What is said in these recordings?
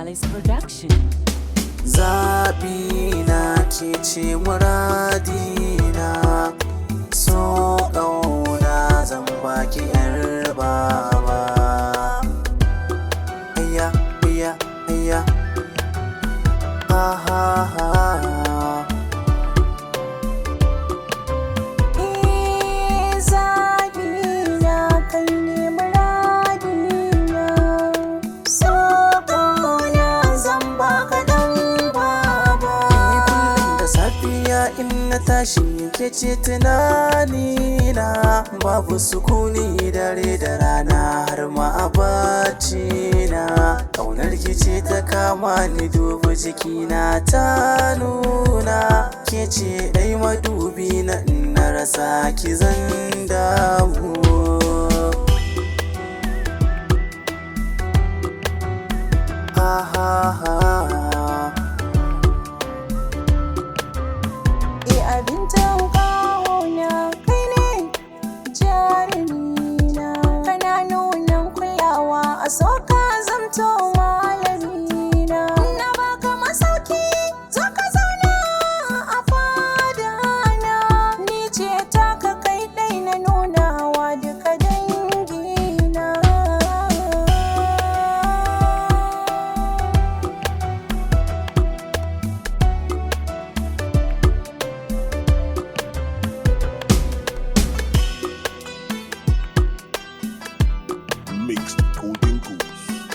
Palace Production. Zaɓi na ke ce muradina, so ƙauna zan baki ‘yar baba. Ayya, ayya, ayya, ha ha ha. In na tashi ke ce tunanina, babu sukuni dare da rana har ma a bacina. Ƙaunar ki ce ta kama ni, dubu jikina ta nuna. Ke ce ɗai madubi na, in na rasa ki zan damu. Ha ha ha. Abin kauna kai ne jarumina, kana nunan kulawa a so ka zamto malamina. Na baka masauki zo ka zauna a fadana, ni ce taka kai ɗai na nunawa duka dangina. Mixed Golden Goose.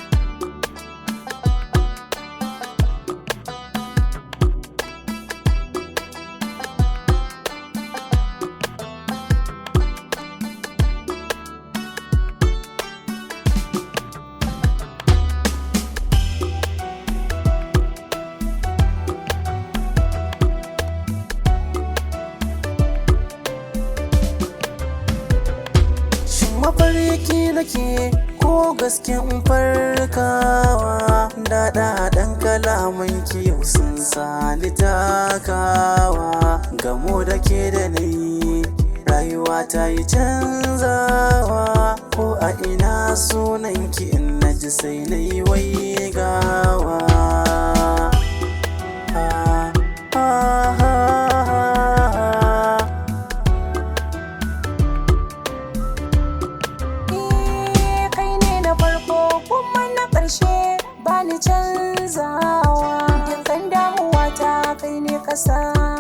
Mafarki nake ko gasken farkawa, daɗa ɗan kalaman ki yau sun sani takawa. Gamo da ke da nayi rayuwa ta yi canzawa, ko a ina sunan ki in naji sai na yi waigawa. Bani canzawa, dukkan damuwa ta kai ne kasa.